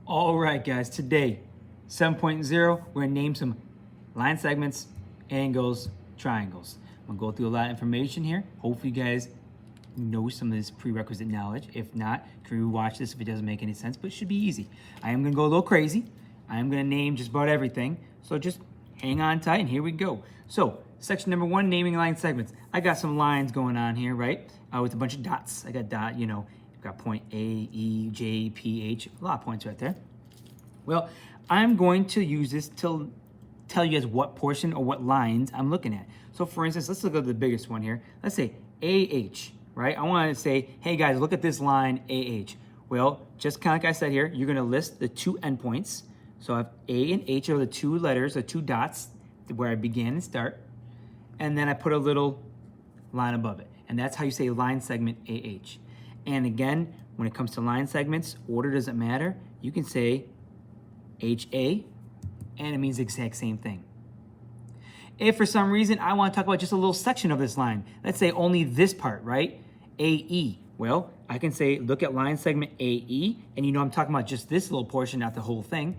All right, guys, today, 7.0, we're gonna name some line segments, angles, triangles. I'm gonna go through a lot of information here. Hopefully you guys know some of this prerequisite knowledge. If not, can you watch this if it doesn't make any sense, but it should be easy. I am gonna go a little crazy. I am gonna name just about everything. So just hang on tight and here we go. So section number 1, naming line segments. I got some lines going on here, right? With a bunch of dots. I got dot, got point A, E, J, P, H, a lot of points right there. Well, I'm going to use this to tell you guys what portion or what lines I'm looking at. So for instance, let's look at the biggest one here. Let's say AH, right? I want to say, hey guys, look at this line AH. Well, just kind of like I said here, you're going to list the two endpoints. So I have A and H are the two letters, the two dots where I begin and start. And then I put a little line above it. And that's how you say line segment AH. And again, when it comes to line segments, order doesn't matter. You can say HA, and it means the exact same thing. If for some reason I want to talk about just a little section of this line, let's say only this part, right? AE. Well, I can say look at line segment AE, and I'm talking about just this little portion, not the whole thing.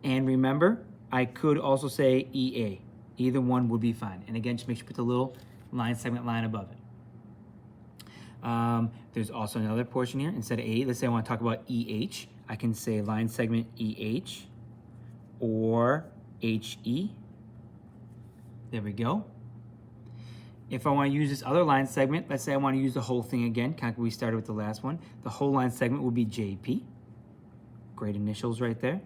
And remember, I could also say EA. Either one would be fine. And again, just make sure you put the little line segment line above it. There's also another portion here. Instead of A, let's say I want to talk about EH. I can say line segment EH or HE. There we go. If I want to use this other line segment, let's say I want to use the whole thing again, kind of like we started with the last one. The whole line segment would be JP. Great initials right there.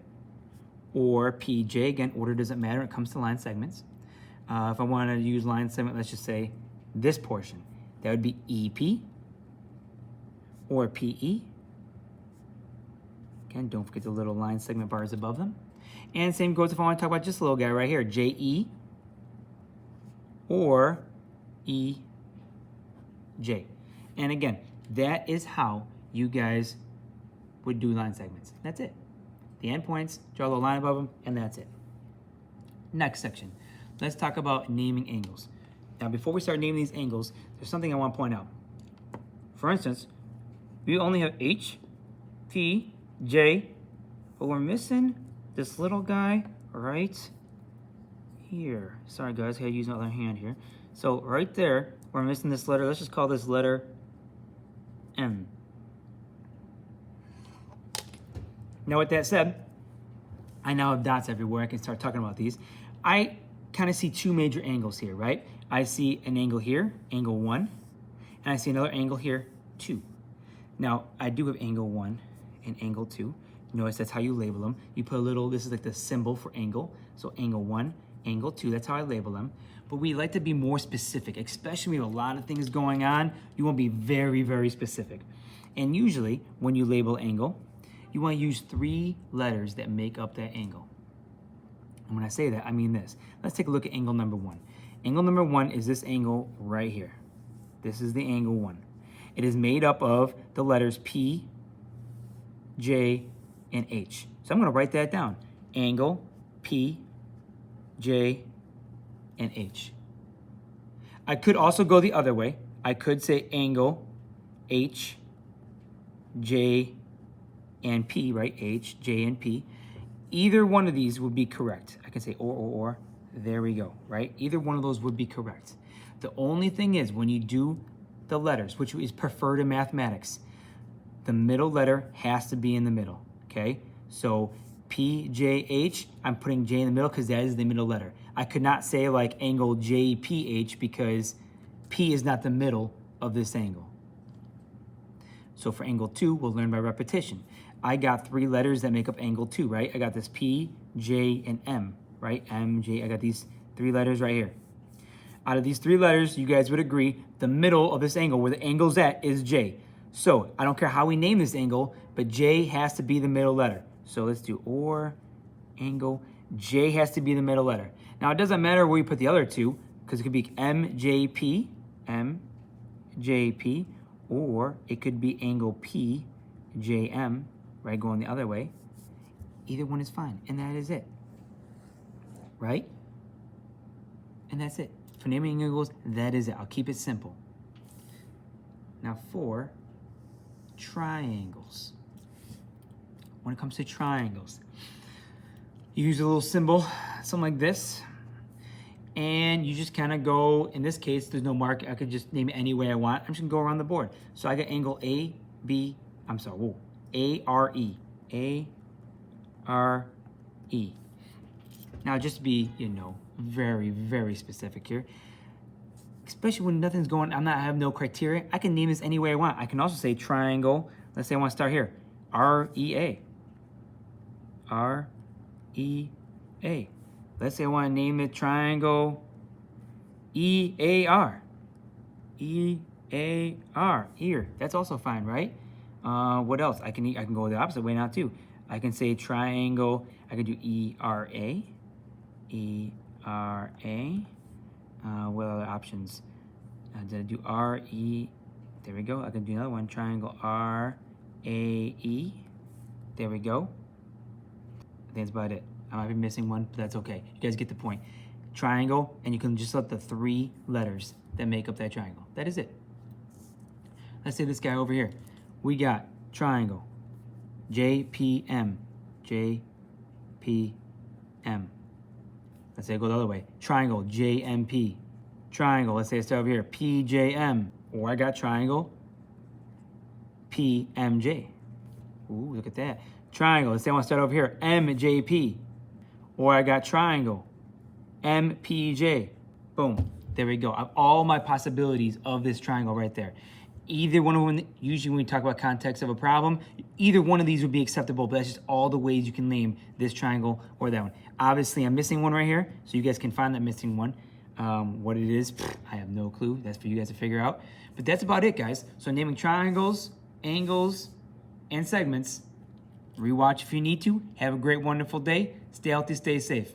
Or PJ, again, order doesn't matter when it comes to line segments. If I want to use line segment, let's just say this portion. That would be EP or PE. Again, don't forget the little line segment bars above them. And same goes if I want to talk about just a little guy right here, JE or EJ. And again, that is how you guys would do line segments. That's it. The endpoints, draw a little line above them, and that's it. Next section, let's talk about naming angles. Now, before we start naming these angles, there's something I want to point out. For instance, we only have H, P, J, but we're missing this little guy right here. Sorry, guys, I gotta use another hand here. So right there, we're missing this letter. Let's just call this letter M. Now, with that said, I now have dots everywhere. I can start talking about these. I kind of see two major angles here, right? I see an angle here, angle 1, and I see another angle here, 2. Now, I do have angle 1 and angle 2. Notice that's how you label them. You put a little, this is like the symbol for angle. So angle 1, angle 2, that's how I label them. But we like to be more specific, especially with a lot of things going on. You want to be very, very specific. And usually, when you label angle, you want to use 3 letters that make up that angle. And when I say that, I mean this. Let's take a look at angle number 1. Angle number 1 is this angle right here. This is the angle 1. It is made up of the letters P, J, and H. So I'm going to write that down. Angle, P, J, and H. I could also go the other way. I could say angle, H, J, and P, right? H, J, and P. Either one of these would be correct. I can say or. There we go, right? Either one of those would be correct. The only thing is when you do the letters, which is preferred in mathematics, the middle letter has to be in the middle, okay? So P, J, H, I'm putting J in the middle because that is the middle letter. I could not say like angle JPH because P is not the middle of this angle. So for angle 2, we'll learn by repetition. I got 3 letters that make up angle 2, right? I got this P, J, and M, right? M, J, I got these 3 letters right here. Out of these 3 letters, you guys would agree, the middle of this angle, where the angle's at, is J. So I don't care how we name this angle, but J has to be the middle letter. So let's do or, angle, J has to be the middle letter. Now it doesn't matter where you put the other 2, because it could be MJP, MJP, or it could be angle PJM, right, going the other way. Either one is fine, and that is it, right? And that's it. For naming angles, that is it. I'll keep it simple. Now for triangles. when it comes to triangles. You use a little symbol, something like this, and you just kind of go, in this case, there's no mark. I could just name it any way I want. I'm just gonna go around the board. So I got angle A-R-E. A-R-E. Now, just to be, very, very specific here, especially when nothing's going, I have no criteria, I can name this any way I want. I can also say triangle. Let's say I want to start here. R-E-A. R-E-A. Let's say I want to name it triangle E-A-R. E-A-R. Ear. That's also fine, right? What else? I can go the opposite way now too. I can say triangle. I can do E-R-A. E-R-A. What other options? Did I do R-E? There we go. I can do another one. Triangle R-A-E. There we go. I think that's about it. I might be missing one, but that's okay. You guys get the point. Triangle, and you can just let the 3 letters that make up that triangle. That is it. Let's say this guy over here. We got triangle. J-P-M. J-P-M. Let's say I go the other way. Triangle, J-M-P. Triangle, let's say I start over here. P-J-M. Or I got triangle, P-M-J. Ooh, look at that. Triangle, let's say I want to start over here. M-J-P. Or I got triangle, M-P-J. Boom. There we go. I have all my possibilities of this triangle right there. Either one of them, usually when we talk about context of a problem, either one of these would be acceptable, but that's just all the ways you can name this triangle or that one. Obviously, I'm missing one right here, so you guys can find that missing one. What it is, I have no clue. That's for you guys to figure out. But that's about it, guys. So naming triangles, angles, and segments. Rewatch if you need to. Have a great, wonderful day. Stay healthy, stay safe.